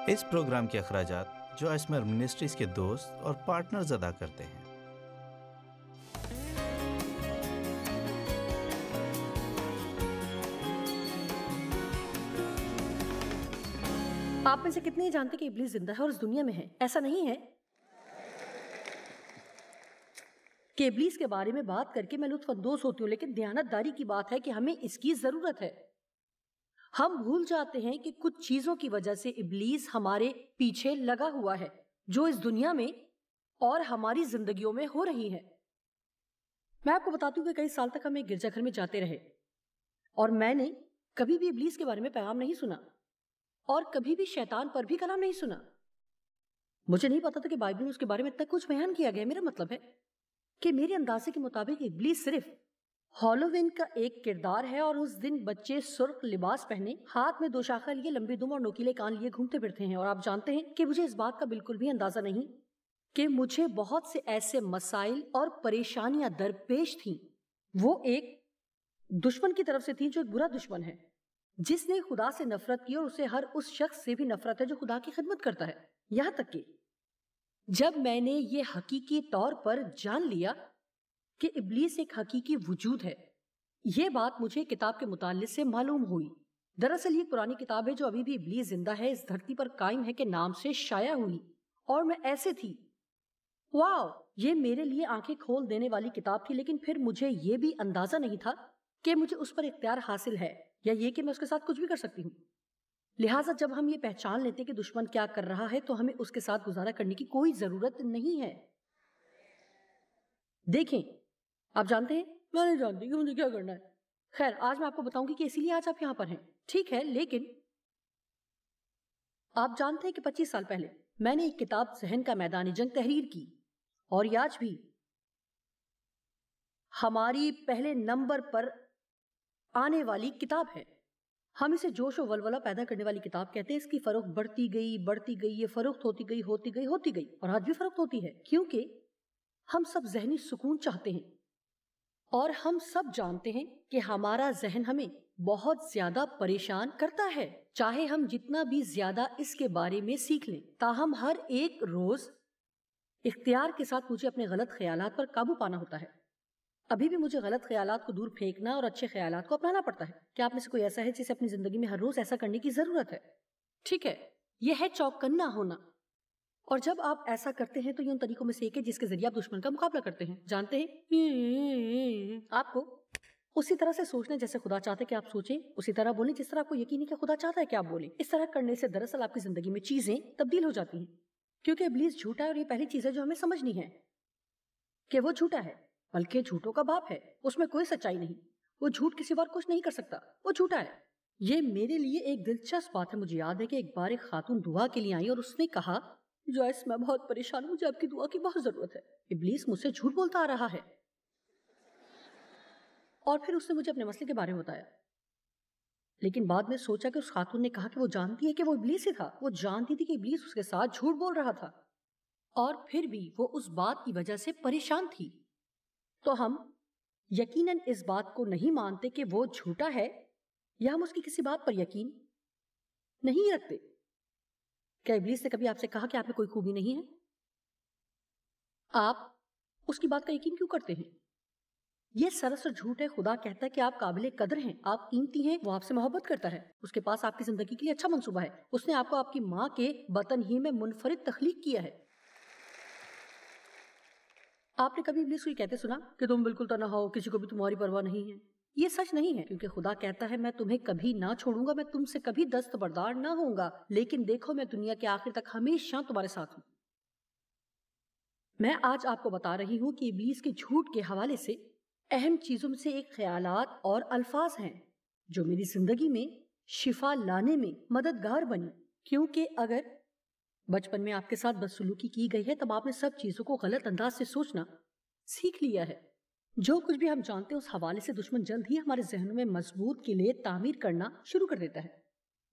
اس programme کے اخراجات جو اسمر منسٹریز کے دوست اور پارٹنرز ادا کرتے ہیں۔ آپ میں سے کتنے ہی جانتے کہ ابلیس زندہ ہے اور اس دنیا میں ہے؟ ایسا نہیں ہے کہ ابلیس کے بارے میں بات کر کے میں لطف اندوز ہوتی ہوں، لیکن دیانتداری کی بات ہے کہ ہمیں اس کی ضرورت ہے۔ ہم بھول جاتے ہیں کہ کچھ چیزوں کی وجہ سے ابلیس ہمارے پیچھے لگا ہوا ہے جو اس دنیا میں اور ہماری زندگیوں میں ہو رہی ہے۔ میں آپ کو بتاتی ہوں کہ کئی سال تک ہم ایک گرجا گھر میں جاتے رہے اور میں نے کبھی بھی ابلیس کے بارے میں پیغام نہیں سنا اور کبھی بھی شیطان پر بھی کلام نہیں سنا۔ مجھے نہیں پتا تھا کہ بائبل میں اس کے بارے میں اتنا کچھ بیان کیا گیا۔ میرا مطلب ہے کہ میرے اندازے کے مطابق ابلیس صرف ہالووین کا ایک کردار ہے، اور اس دن بچے سرخ لباس پہنے، ہاتھ میں 2 شاخیں لیے، لمبی دم اور نوکیلے کان لیے گھومتے پھرتے ہیں۔ اور آپ جانتے ہیں کہ مجھے اس بات کا بالکل بھی اندازہ نہیں کہ مجھے بہت سے ایسے مسائل اور پریشانیاں درپیش تھیں۔ وہ ایک دشمن کی طرف سے تھیں جو ایک برا دشمن ہے، جس نے خدا سے نفرت کی، اور اسے ہر اس شخص سے بھی نفرت ہے جو خدا کی خدمت کرتا ہے۔ یہاں تک کہ جب میں نے یہ حقیقی طور پر جان لیا کہ ابلیس ایک حقیقی وجود ہے، یہ بات مجھے کتاب کے مطالعے سے معلوم ہوئی۔ دراصل یہ پرانی کتاب ہے جو ابھی بھی ابلیس زندہ ہے اس دھرتی پر قائم ہے کے نام سے شائع ہوئی، اور میں ایسے تھی، واو، یہ میرے لیے آنکھیں کھول دینے والی کتاب تھی۔ لیکن پھر مجھے یہ بھی اندازہ نہیں تھا کہ مجھے اس پر اختیار حاصل ہے، یا یہ کہ میں اس کے ساتھ کچھ بھی کر سکتی ہوں۔ لہٰذا جب ہم یہ پہچان لیتے کہ دشمن کیا کر رہا ہے تو ہمیں اس کے ساتھ گزارا کرنے کی کوئی ضرورت نہیں ہے۔ دیکھیں، آپ جانتے ہیں، میں نہیں جانتی کہ مجھے کیا کرنا ہے۔ خیر، آج میں آپ کو بتاؤں گی کہ اسی لیے آج آپ یہاں پر ہیں، ٹھیک ہے؟ لیکن آپ جانتے ہیں کہ 25 سال پہلے میں نے ایک کتاب ذہن کا میدان جنگ تحریر کی، اور یہ آج بھی ہماری پہلے نمبر پر آنے والی کتاب ہے۔ ہم اسے جوش و ولولہ پیدا کرنے والی کتاب کہتے ہیں۔ اس کی فروخت بڑھتی گئی، یہ فروخت ہوتی گئی، اور آج بھی فروخت ہوتی ہے، کیونکہ ہم سب ذہنی سکون چاہتے ہیں، اور ہم سب جانتے ہیں کہ ہمارا ذہن ہمیں بہت زیادہ پریشان کرتا ہے، چاہے ہم جتنا بھی زیادہ اس کے بارے میں سیکھ لیں۔ تاہم ہر ایک روز اختیار کے ساتھ مجھے اپنے غلط خیالات پر قابو پانا ہوتا ہے۔ ابھی بھی مجھے غلط خیالات کو دور پھینکنا اور اچھے خیالات کو اپنانا پڑتا ہے۔ کیا آپ میں سے کوئی ایسا ہے جسے اپنی زندگی میں ہر روز ایسا کرنے کی ضرورت ہے؟ ٹھیک ہے، یہ ہے چوکنا ہونا۔ اور جب آپ ایسا کرتے ہیں تو یہ ان طریقوں میں سے ایک ہے جس کے ذریعے آپ دشمن کا مقابلہ کرتے ہیں۔ جانتے ہیں، آپ کو اسی طرح سے سوچنا جیسے خدا چاہتا ہے کہ آپ سوچیں، اسی طرح بولیں جس طرح آپ کو یقین ہے کہ خدا چاہتا ہے کہ آپ بولیں۔ اس طرح کرنے سے دراصل آپ کی زندگی میں چیزیں تبدیل ہو جاتی ہیں، کیونکہ ابلیس جھوٹا ہے، اور یہ پہلی چیز ہے جو ہمیں سمجھنی ہے کہ وہ جھوٹا ہے، بلکہ جھوٹوں کا باپ ہے۔ اس میں کوئی سچائی نہیں، وہ جھوٹ کسی بار کچھ نہیں کر سکتا، وہ جھوٹا ہے۔ یہ میرے لیے ایک دلچسپ بات ہے۔ مجھے یاد ہے کہ ایک بار ایک خاتون دعا کے لیے آئی اور اس نے کہا، جوائس میں بہت پریشان ہوں، مجھے آپ کی دعا کی بہت ضرورت ہے۔ ابلیس مجھ سے جھوٹ بولتا آ رہا ہے، اور پھر اس نے مجھے اپنے مسئلے کے بارے میں بتایا۔ لیکن بعد میں سوچا کہ اس خاتون نے کہا کہ وہ جانتی ہے کہ وہ ابلیس ہی تھا، وہ جانتی تھی کہ ابلیس اس کے ساتھ جھوٹ بول رہا تھا، اور پھر بھی وہ اس بات کی وجہ سے پریشان تھی۔ تو ہم یقیناً اس بات کو نہیں مانتے کہ وہ جھوٹا ہے، یا ہم اس کی کسی بات پر یقین نہیں رکھتے۔ کیا ابلیس نے کبھی آپ سے کہا کہ آپ میں کوئی خوبی نہیں ہے؟ آپ اس کی بات کا یقین کیوں کرتے ہیں؟ یہ سراسر جھوٹ ہے۔ خدا کہتا ہے کہ آپ قابل قدر ہیں، آپ قیمتی ہیں، وہ آپ سے محبت کرتا ہے، اس کے پاس آپ کی زندگی کے لیے اچھا منصوبہ ہے۔ اس نے آپ کو آپ کی ماں کے بطن ہی میں منفرد تخلیق کیا ہے۔ آپ نے کبھی ابلیس کو یہ کہتے سنا کہ تم بالکل تنہا ہو، کسی کو بھی تمہاری پرواہ نہیں ہے؟ یہ سچ نہیں ہے، کیونکہ خدا کہتا ہے میں تمہیں کبھی نہ چھوڑوں گا، میں تم سے کبھی دستبردار نہ ہوں گا، لیکن دیکھو میں دنیا کے آخر تک ہمیشہ تمہارے ساتھ ہوں۔ میں آج آپ کو بتا رہی ہوں کہ ابلیس کے جھوٹ کے حوالے سے اہم چیزوں میں سے ایک خیالات اور الفاظ ہیں جو میری زندگی میں شفا لانے میں مددگار بنی، کیونکہ اگر بچپن میں آپ کے ساتھ بدسلوکی کی گئی ہے تب آپ نے سب چیزوں کو غلط انداز سے سوچنا سیکھ لیا ہے۔ جو کچھ بھی ہم جانتے ہیں اس حوالے سے دشمن جلد ہی ہمارے ذہنوں میں مضبوط کے لیے تعمیر کرنا شروع کر دیتا ہے۔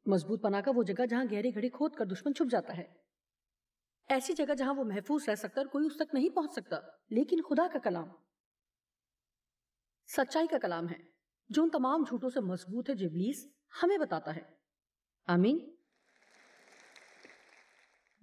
مضبوط پناہ کا وہ جگہ جہاں گہرے گڑھے کھود کر دشمن چھپ جاتا ہے، ایسی جگہ جہاں وہ محفوظ رہ سکتا اور کوئی اس تک نہیں پہنچ سکتا۔ لیکن خدا کا کلام سچائی کا کلام ہے جو ان تمام جھوٹوں سے مضبوط ہے جو ابلیس ہمیں بتاتا ہے۔ آمین۔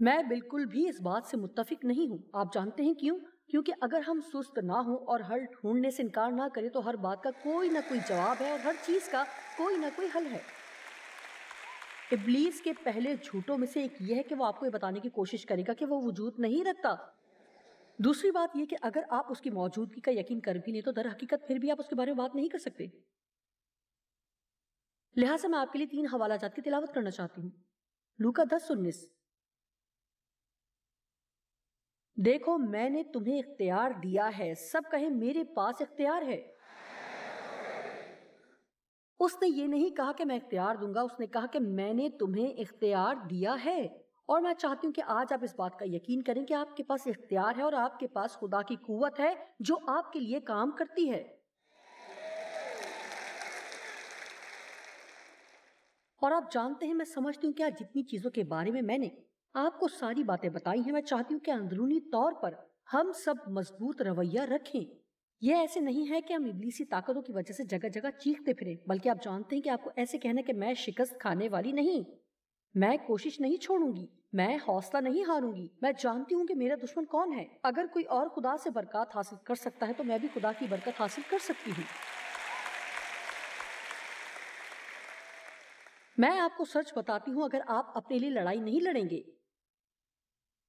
میں بالکل بھی اس بات سے متفق نہیں ہوں. آپ جانتے ہیں کیوں؟ کیونکہ اگر ہم سست نہ ہوں اور حل ڈھونڈنے سے انکار نہ کریں تو ہر بات کا کوئی نہ کوئی جواب ہے اور ہر چیز کا کوئی نہ کوئی حل ہے. ابلیس کے پہلے جھوٹوں میں سے ایک یہ ہے کہ وہ آپ کو یہ بتانے کی کوشش کرے گا کہ وہ وجود نہیں رکھتا. دوسری بات یہ کہ اگر آپ اس کی موجودگی کا یقین کر بھی لیں تو در حقیقت پھر بھی آپ اس کے بارے میں بات نہیں کر سکتے. لہٰذا میں آپ کے لیے 3 حوالہ جات کی تلاوت کرنا چاہتی ہوں. لوکا 10:19. دیکھو میں نے تمہیں اختیار دیا ہے. سب کہیں میرے پاس اختیار ہے. اس نے یہ نہیں کہا کہ میں اختیار دوں گا، اس نے کہا کہ میں نے تمہیں اختیار دیا ہے. اور میں چاہتی ہوں کہ آج آپ اس بات کا یقین کریں کہ آپ کے پاس اختیار ہے اور آپ کے پاس خدا کی قوت ہے جو آپ کے لیے کام کرتی ہے. اور آپ جانتے ہیں میں سمجھتی ہوں کہ آج جتنی چیزوں کے بارے میں نے آپ کو ساری باتیں بتائی ہیں، میں چاہتی ہوں کہ اندرونی طور پر ہم سب مضبوط رویہ رکھیں. یہ ایسے نہیں ہے کہ ہم ابلیسی طاقتوں کی وجہ سے جگہ جگہ چیختے پھریں، بلکہ آپ جانتے ہیں کہ آپ کو ایسے کہنا کہ میں شکست کھانے والی نہیں، میں کوشش نہیں چھوڑوں گی، میں حوصلہ نہیں ہاروں گی. میں جانتی ہوں کہ میرا دشمن کون ہے. اگر کوئی اور خدا سے برکات حاصل کر سکتا ہے تو میں بھی خدا کی برکت حاصل کر سکتی ہوں. میں آپ کو سچ بتاتی ہوں، اگر آپ اپنے لیے لڑائی نہیں لڑیں گے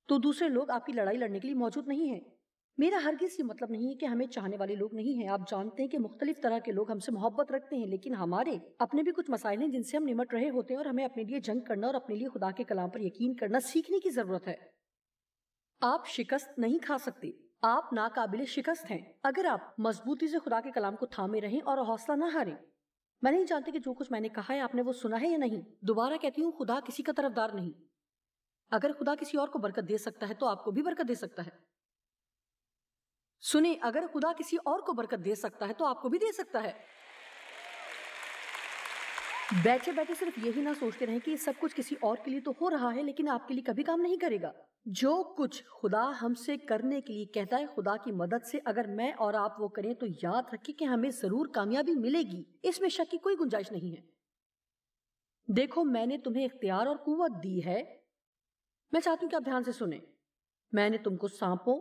تو دوسرے لوگ آپ کی لڑائی لڑنے کے لیے موجود نہیں ہیں. میرا ہرگز یہ مطلب نہیں ہے کہ ہمیں چاہنے والے لوگ نہیں ہیں. آپ جانتے ہیں کہ مختلف طرح کے لوگ ہم سے محبت رکھتے ہیں، لیکن ہمارے اپنے بھی کچھ مسائل ہیں جن سے ہم نمٹ رہے ہوتے ہیں اور ہمیں اپنے لیے جنگ کرنا اور اپنے لیے خدا کے کلام پر یقین کرنا سیکھنے کی ضرورت ہے. آپ شکست نہیں کھا سکتے، آپ ناقابل شکست ہیں اگر آپ مضبوطی سے خدا کے کلام کو تھامے رہیں اور حوصلہ نہ ہاریں. میں نہیں جانتی کہ جو کچھ میں نے کہا ہے آپ نے وہ سنا ہے یا نہیں. دوبارہ کہتی ہوں، خدا کسی کا طرفدار نہیں. اگر خدا کسی اور کو برکت دے سکتا ہے تو آپ کو بھی برکت دے سکتا ہے. سنیں، اگر خدا کسی اور کو برکت دے سکتا ہے تو آپ کو بھی دے سکتا ہے. بیٹھے بیٹھے صرف یہی نہ سوچتے رہیں کہ یہ سب کچھ کسی اور کے لیے تو ہو رہا ہے لیکن آپ کے لیے کبھی کام نہیں کرے گا. جو کچھ خدا ہم سے کرنے کے لیے کہتا ہے خدا کی مدد سے اگر میں اور آپ وہ کریں تو یاد رکھیں کہ ہمیں ضرور کامیابی ملے گی. اس میں شک کی کوئی گنجائش نہیں ہے. دیکھو میں نے تمہیں اختیار اور قوت دی ہے. میں چاہتی ہوں کہ آپ دھیان سے سنیں. میں نے تم کو سانپوں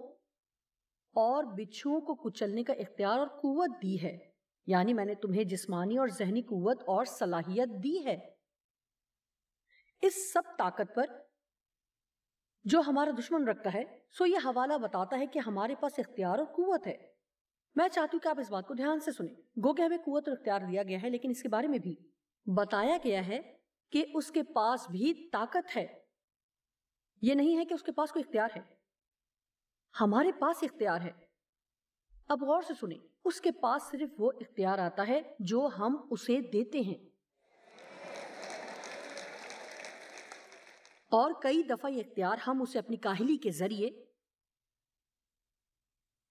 اور بچھوؤں کو کچلنے کا اختیار اور قوت دی ہے. یعنی میں نے تمہیں جسمانی اور ذہنی قوت اور صلاحیت دی ہے. اس سب طاقت پر جو ہمارا دشمن رکھتا ہے سو یہ حوالہ بتاتا ہے کہ ہمارے پاس اختیار اور قوت ہے. میں چاہتی ہوں کہ آپ اس بات کو دھیان سے سنیں. گو کہ ہمیں قوت اور اختیار دیا گیا ہے لیکن اس کے بارے میں بھی بتایا گیا ہے کہ اس کے پاس بھی طاقت ہے. یہ نہیں ہے کہ اس کے پاس کوئی اختیار ہے. ہمارے پاس اختیار ہے. اب غور سے سنیں، اس کے پاس صرف وہ اختیار آتا ہے جو ہم اسے دیتے ہیں. اور کئی دفعہ یہ اختیار ہم اسے اپنی کاہلی کے ذریعے،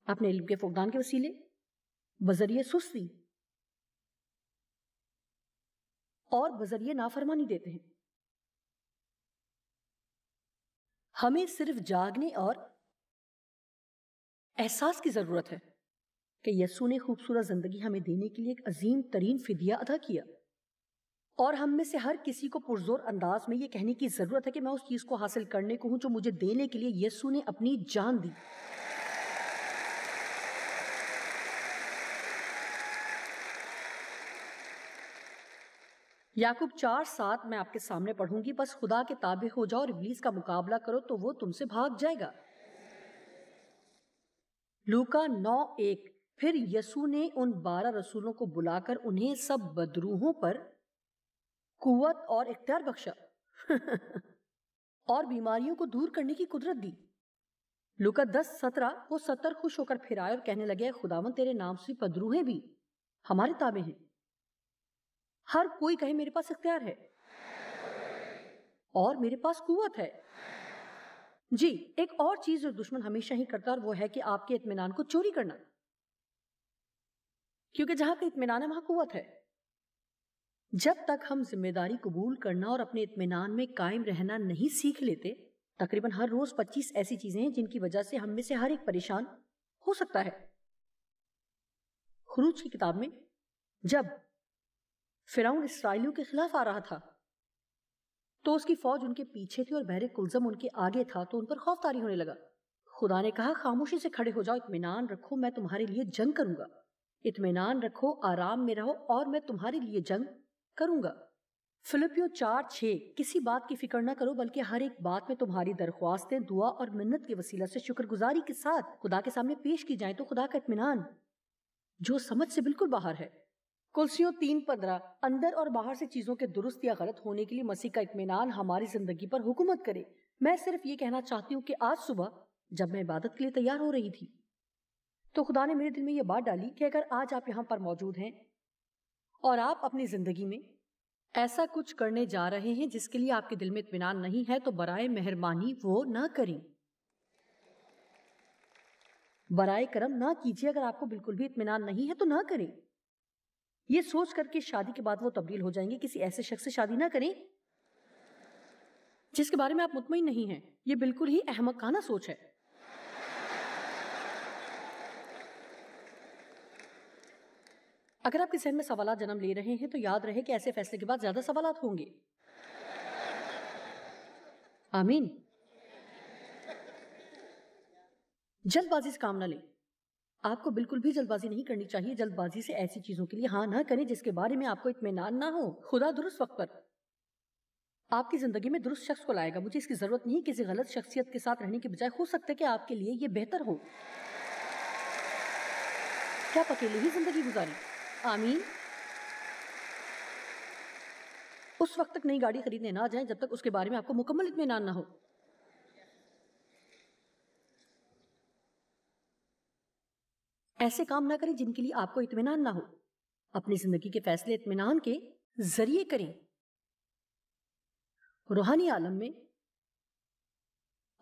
اپنے علم کے فقدان کے وسیلے، بذریعہ سستی اور بذریعہ نافرمانی دیتے ہیں. ہمیں صرف جاگنے اور احساس کی ضرورت ہے کہ یسوع نے خوبصورت زندگی ہمیں دینے کے لیے ایک عظیم ترین فدیہ ادا کیا. اور ہم میں سے ہر کسی کو پرزور انداز میں یہ کہنے کی ضرورت ہے کہ میں اس چیز کو حاصل کرنے کو ہوں جو مجھے دینے کے لیے یسوع نے اپنی جان دی. یعقوب 4:7 میں آپ کے سامنے پڑھوں گی. بس خدا کے تابع ہو جاؤ اور ابلیس کا مقابلہ کرو تو وہ تم سے بھاگ جائے گا. لوکا 9:1. پھر یسوع نے ان 12 رسولوں کو بلا کر انہیں سب بدروحوں پر قوت اور اختیار بخشا اور بیماریوں کو دور کرنے کی قدرت دی. لوکا 10:17. وہ 70 خوش ہو کر پھر آئے اور کہنے لگے، خداوند تیرے نام سے بدروحیں بھی ہمارے تابع ہیں. ہر کوئی کہے میرے پاس اختیار ہے اور میرے پاس قوت ہے. جی، ایک اور چیز جو دشمن ہمیشہ ہی کرتا ہے اور وہ ہے کہ آپ کے اطمینان کو چوری کرنا. کیونکہ جہاں پہ اطمینان ہے وہاں قوت ہے. جب تک ہم ذمہ داری قبول کرنا اور اپنے اطمینان میں قائم رہنا نہیں سیکھ لیتے، تقریباً ہر روز 25 ایسی چیزیں ہیں جن کی وجہ سے ہم میں سے ہر ایک پریشان ہو سکتا ہے. خروج کی کتاب میں جب فرعون اسرائیلیوں کے خلاف آ رہا تھا تو اس کی فوج ان کے پیچھے تھی اور بحر کلزم ان کے آگے تھا، تو ان پر خوف طاری ہونے لگا۔ خدا نے کہا خاموشی سے کھڑے ہو جاؤ، اطمینان رکھو، میں تمہارے لیے جنگ کروں گا، اطمینان رکھو، آرام میں رہو اور میں تمہارے لیے جنگ کروں گا۔ فلپیو 4:6 کسی بات کی فکر نہ کرو بلکہ ہر ایک بات میں تمہاری درخواستیں دعا اور منت کے وسیلہ سے شکر گزاری کے ساتھ خدا کے سامنے پیش کی جائیں، تو خدا کا اطمینان جو سمجھ سے بالکل باہر ہے۔ کلسیوں 3:15 اندر اور باہر سے چیزوں کے درست یا غلط ہونے کے لیے مسیح کا اطمینان ہماری زندگی پر حکومت کرے۔ میں صرف یہ کہنا چاہتی ہوں کہ آج صبح جب میں عبادت کے لیے تیار ہو رہی تھی تو خدا نے میرے دل میں یہ بات ڈالی کہ اگر آج آپ یہاں پر موجود ہیں اور آپ اپنی زندگی میں ایسا کچھ کرنے جا رہے ہیں جس کے لیے آپ کے دل میں اطمینان نہیں ہے تو برائے مہربانی وہ نہ کریں، برائے کرم نہ کیجیے۔ اگر آپ کو بالکل بھی اطمینان نہیں ہے تو نہ کریں۔ یہ سوچ کر کہ شادی کے بعد وہ تبدیل ہو جائیں گے، کسی ایسے شخص سے شادی نہ کریں جس کے بارے میں آپ مطمئن نہیں ہیں۔ یہ بالکل ہی احمقانہ سوچ ہے۔ اگر آپ کے ذہن میں سوالات جنم لے رہے ہیں تو یاد رہے کہ ایسے فیصلے کے بعد زیادہ سوالات ہوں گے۔ آمین۔ جلد بازی سے کام نہ لیں۔ آپ کو بالکل بھی جلد بازی نہیں کرنی چاہیے۔ جلد بازی سے ایسی چیزوں کے لیے ہاں نہ کریں جس کے بارے میں آپ کو اطمینان نہ ہو۔ خدا درست وقت پر آپ کی زندگی میں درست شخص کو لائے گا۔ مجھے اس کی ضرورت نہیں کسی غلط شخصیت کے ساتھ رہنے کے بجائے ہو سکتا ہے کہ آپ کے لیے یہ بہتر ہو کہ آپ اکیلے ہی زندگی گزاریں۔ آمین۔ اس وقت تک نئی گاڑی خریدنے نہ جائیں جب تک اس کے بارے میں آپ کو مکمل اطمینان نہ ہو۔ ایسے کام نہ کریں جن کے لیے آپ کو اطمینان نہ ہو۔ اپنی زندگی کے فیصلے اطمینان کے ذریعے کریں۔ روحانی عالم میں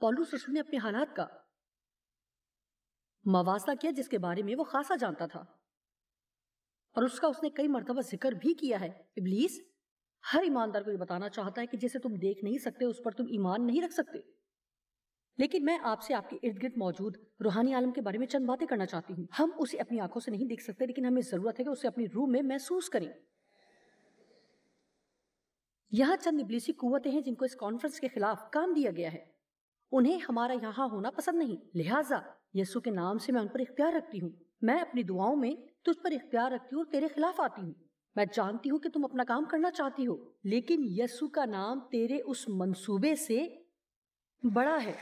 پولس رسول نے اپنے حالات کا موازنہ کیا جس کے بارے میں وہ خاصا جانتا تھا، اور اس کا اس نے کئی مرتبہ ذکر بھی کیا ہے۔ ابلیس ہر ایماندار کو یہ بتانا چاہتا ہے کہ جسے تم دیکھ نہیں سکتے اس پر تم ایمان نہیں رکھ سکتے، لیکن میں آپ سے آپ کے ارد گرد موجود روحانی عالم کے بارے میں چند باتیں کرنا چاہتی ہوں۔ ہم اسے اپنی آنکھوں سے نہیں دیکھ سکتے، لیکن ہمیں ضرورت ہے کہ اسے اپنی روح میں محسوس کریں۔ یہاں چند ابلیسی قوتیں ہیں جن کو اس کانفرنس کے خلاف کام دیا گیا ہے۔ انہیں ہمارا یہاں ہونا پسند نہیں، لہٰذا یسوع کے نام سے میں ان پر اختیار رکھتی ہوں۔ میں اپنی دعاؤں میں تجھ پر اختیار رکھتی ہوں اور تیرے خلاف آتی ہوں۔ میں جانتی ہوں کہ تم اپنا کام کرنا چاہتی ہو، لیکن یسوع کا نام تیرے اس منصوبے سے بڑا ہے۔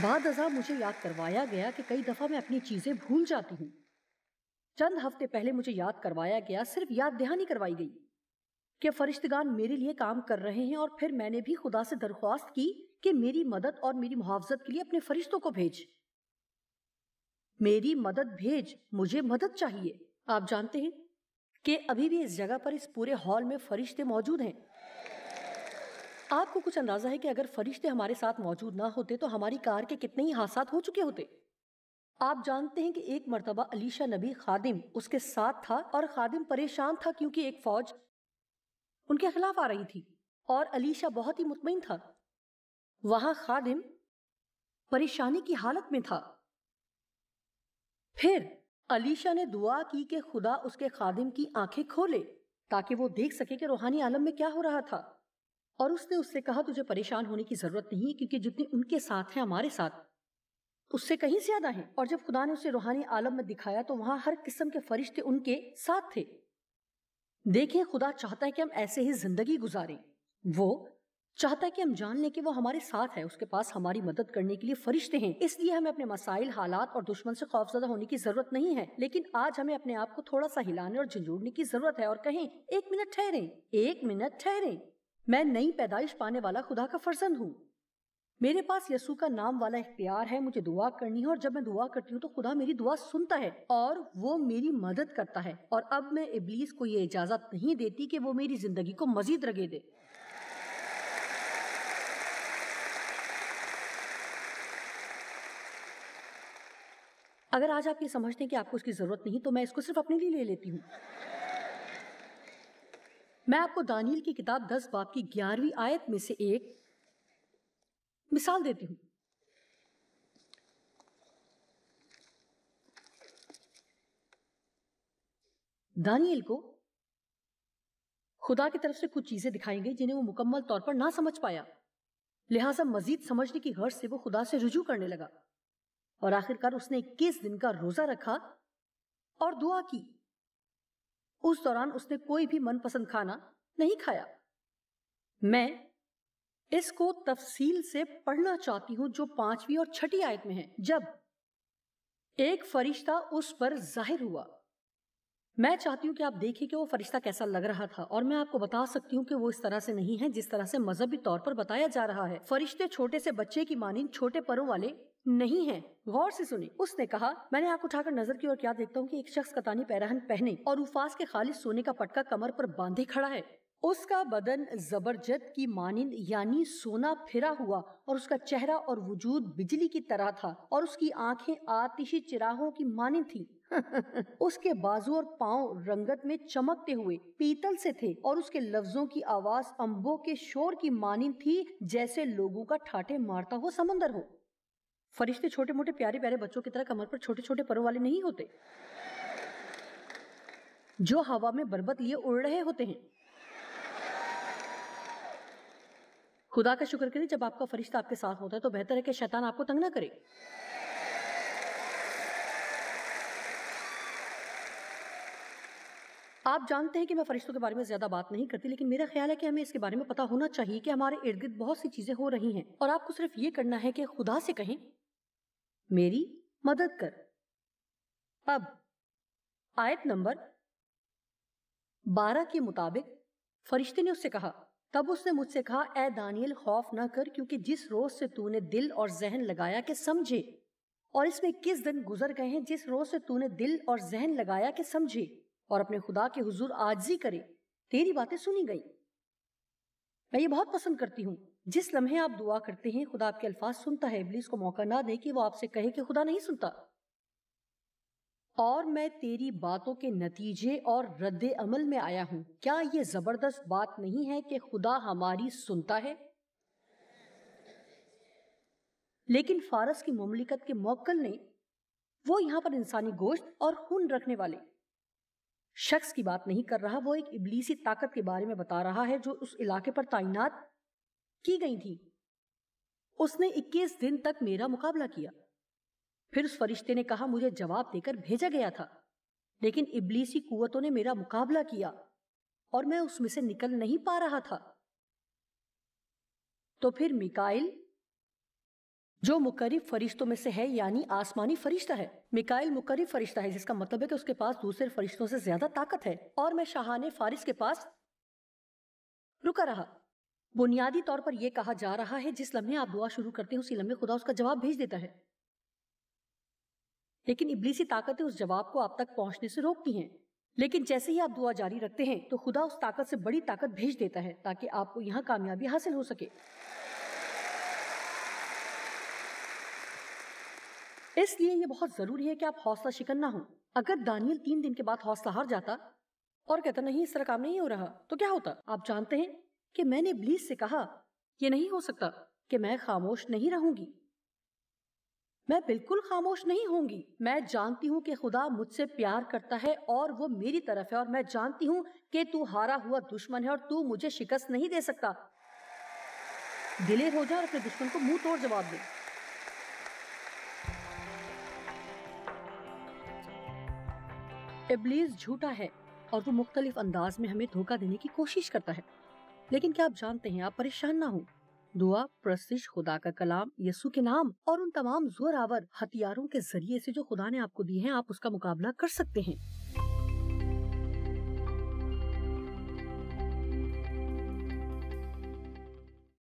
بعد ازاں مجھے یاد کروایا گیا کہ کئی دفعہ میں اپنی چیزیں بھول جاتی ہوں۔ چند ہفتے پہلے مجھے یاد کروایا گیا، صرف یاد دہانی کروائی گئی کہ فرشتگان میرے لیے کام کر رہے ہیں، اور پھر میں نے بھی خدا سے درخواست کی کہ میری مدد اور میری محافظت کے لیے اپنے فرشتوں کو بھیج، میری مدد بھیج، مجھے مدد چاہیے۔ آپ جانتے ہیں کہ ابھی بھی اس جگہ پر اس پورے ہال میں فرشتے موجود ہیں۔ آپ کو کچھ اندازہ ہے کہ اگر فرشتے ہمارے ساتھ موجود نہ ہوتے تو ہماری کار کے کتنے ہی حادثات ہو چکے ہوتے۔ آپ جانتے ہیں کہ ایک مرتبہ علیشا نبی خادم اس کے ساتھ تھا، اور خادم پریشان تھا کیونکہ ایک فوج ان کے خلاف آ رہی تھی، اور علیشا بہت ہی مطمئن تھا۔ وہاں خادم پریشانی کی حالت میں تھا۔ پھر علیشا نے دعا کی کہ خدا اس کے خادم کی آنکھیں کھولے تاکہ وہ دیکھ سکے کہ روحانی عالم میں کیا ہو رہا تھا، اور اس نے اس سے کہا تجھے پریشان ہونے کی ضرورت نہیں، کیونکہ جتنے ان کے ساتھ ہیں ہمارے ساتھ اس سے کہیں زیادہ ہیں۔ اور جب خدا نے اسے روحانی عالم میں دکھایا تو وہاں ہر قسم کے فرشتے ان کے ساتھ تھے۔ دیکھیں، خدا چاہتا ہے کہ ہم ایسے ہی زندگی گزاریں۔ وہ چاہتا ہے کہ ہم جان لیں کہ وہ ہمارے ساتھ ہے، اس کے پاس ہماری مدد کرنے کے لیے فرشتے ہیں۔ اس لیے ہمیں اپنے مسائل، حالات اور دشمن سے خوفزدہ ہونے کی ضرورت نہیں ہے، لیکن آج ہمیں اپنے آپ کو تھوڑا سا ہلانے اور جھنجھوڑنے کی ضرورت ہے اور کہیں ایک منٹ ٹھہریں، ایک منٹ ٹھہریں، میں نئی پیدائش پانے والا خدا کا فرزند ہوں، میرے پاس یسوع کا نام والا اختیار ہے، مجھے دعا کرنی ہے، اور جب میں دعا کرتی ہوں تو خدا میری دعا سنتا ہے اور وہ میری مدد کرتا ہے، اور اب میں ابلیس کو یہ اجازت نہیں دیتی کہ وہ میری زندگی کو مزید رگے دے۔ اگر آج آپ یہ سمجھتے ہیں کہ آپ کو اس کی ضرورت نہیں تو میں اس کو صرف اپنے لیے لے لیتی ہوں۔ میں آپ کو دانیل کی کتاب 10 باب کی 11ویں آیت میں سے ایک مثال دیتی ہوں۔ دانیل کو خدا کی طرف سے کچھ چیزیں دکھائی گئی جنہیں وہ مکمل طور پر نہ سمجھ پایا، لہٰذا مزید سمجھنے کی غرض سے وہ خدا سے رجوع کرنے لگا، اور آخرکار اس نے 21 دن کا روزہ رکھا اور دعا کی۔ اس دوران اس نے کوئی بھی من پسند کھانا نہیں کھایا۔ میں اس کو تفصیل سے پڑھنا چاہتی ہوں جو 5ویں اور 6ٹھی آیت میں ہے۔ جب ایک فرشتہ اس پر ظاہر ہوا، میں چاہتی ہوں کہ آپ دیکھیں کہ وہ فرشتہ کیسا لگ رہا تھا، اور میں آپ کو بتا سکتی ہوں کہ وہ اس طرح سے نہیں ہے جس طرح سے مذہبی طور پر بتایا جا رہا ہے۔ فرشتے چھوٹے سے بچے کی مانند چھوٹے پروں والے نہیں ہیں۔ غور سے سنیں، اس نے کہا، میں نے آنکھ اٹھا کر نظر کی اور کیا دیکھتا ہوں کہ ایک شخص کتانی پیراہن پہنے اور اوفاس کے خالص سونے کا پٹکا کمر پر باندھے کھڑا ہے۔ اس کا بدن زبرجد کی مانند یعنی سونا پھرا ہوا، اور اس کا چہرہ اور وجود بجلی کی طرح تھا، اور اس کی آنکھیں آتشی چراغوں کی مانند تھیں۔ اس کے بازو اور پاؤں رنگت میں چمکتے ہوئے پیتل سے تھے، اور اس کے لفظوں کی آواز امبوں کے شور کی مانند تھی جیسے لوگوں کا ٹھاٹھے مارتا ہوا سمندر ہو۔ فرشتے چھوٹے موٹے پیارے پیارے بچوں کی طرح کمر پر چھوٹے چھوٹے پروں والے نہیں ہوتے جو ہوا میں بربت لیے اڑ رہے ہوتے ہیں۔ خدا کا شکر کریں، جب آپ کا فرشتہ آپ کے ساتھ ہوتا ہے تو بہتر ہے کہ شیطان آپ کو تنگ نہ کرے۔ آپ جانتے ہیں کہ میں فرشتوں کے بارے میں زیادہ بات نہیں کرتی، لیکن میرا خیال ہے کہ ہمیں اس کے بارے میں پتا ہونا چاہیے کہ ہمارے ارد گرد بہت سی چیزیں ہو رہی ہیں، اور آپ کو صرف یہ کرنا ہے کہ خدا سے کہیں، میری مدد کر۔ اب آیت نمبر 12 کے مطابق فرشتے نے اس سے کہا، تب اس نے مجھ سے کہا، اے دانیل، خوف نہ کر، کیونکہ جس روز سے تو نے دل اور ذہن لگایا کہ سمجھے، اور اس میں 21 دن گزر گئے ہیں، جس روز سے تو نے دل اور ذہن لگایا کہ سمجھے اور اپنے خدا کے حضور عاجزی کرے، تیری باتیں سنی گئی۔ میں یہ بہت پسند کرتی ہوں، جس لمحے آپ دعا کرتے ہیں خدا آپ کے الفاظ سنتا ہے۔ ابلیس کو موقع نہ دے کہ وہ آپ سے کہے کہ خدا نہیں سنتا۔ اور میں تیری باتوں کے نتیجے اور رد عمل میں آیا ہوں۔ کیا یہ زبردست بات نہیں ہے کہ خدا ہماری سنتا ہے؟ لیکن فارس کی مملکت کے موکل نے، وہ یہاں پر انسانی گوشت اور خون رکھنے والے شخص کی بات نہیں کر رہا، وہ ایک ابلیسی طاقت کے بارے میں بتا رہا ہے جو اس علاقے پر تعینات کی گئی تھی۔ اس نے 21 دن تک میرا مقابلہ کیا۔ پھر اس فرشتے نے کہا، مجھے جواب دے کر بھیجا گیا تھا، لیکن ابلیسی قوتوں نے میرا مقابلہ کیا اور میں اس میں سے نکل نہیں پا رہا تھا۔ تو پھر میکائیل، جو مقرب فرشتوں میں سے ہے، یعنی آسمانی فرشتہ ہے، میکائیل مقرب فرشتہ ہے، جس کا مطلب ہے کہ اس کے پاس دوسرے فرشتوں سے زیادہ طاقت ہے، اور میں شاہان فارس کے پاس رکا رہا۔ بنیادی طور پر یہ کہا جا رہا ہے جس لمحے آپ دعا شروع کرتے ہیں اسی لمحے خدا اس کا جواب بھیج دیتا ہے، لیکن ابلیسی طاقتیں اس جواب کو آپ تک پہنچنے سے روکتی ہیں۔ لیکن جیسے ہی آپ دعا جاری رکھتے ہیں تو خدا اس طاقت سے بڑی طاقت بھیج دیتا ہے تاکہ آپ کو یہاں کامیابی حاصل ہو سکے۔ اس لیے یہ بہت ضروری ہے کہ آپ حوصلہ شکن نہ ہوں۔ اگر دانیل 3 دن کے بعد حوصلہ ہار جاتا اور کہتا نہیں اس طرح کام نہیں ہو رہا تو کیا ہوتا؟ آپ جانتے ہیں کہ میں نے ابلیس سے کہا، یہ نہیں ہو سکتا کہ میں خاموش نہیں رہوں گی، میں بالکل خاموش نہیں ہوں گی۔ میں جانتی ہوں کہ خدا مجھ سے پیار کرتا ہے اور وہ میری طرف ہے، اور میں جانتی ہوں کہ تو ہارا ہوا دشمن ہے اور تو مجھے شکست نہیں دے سکتا۔ دلیر ہو جا اور اپنے دشمن کو منہ توڑ جواب دے۔ ابلیس جھوٹا ہے اور وہ مختلف انداز میں ہمیں دھوکہ دینے کی کوشش کرتا ہے، لیکن کیا آپ جانتے ہیں، آپ پریشان نہ ہوں۔ دعا، پرستش، خدا کا کلام، یسوع کے نام اور ان تمام زور آور ہتھیاروں کے ذریعے سے جو خدا نے آپ کو دی ہیں، آپ اس کا مقابلہ کر سکتے ہیں۔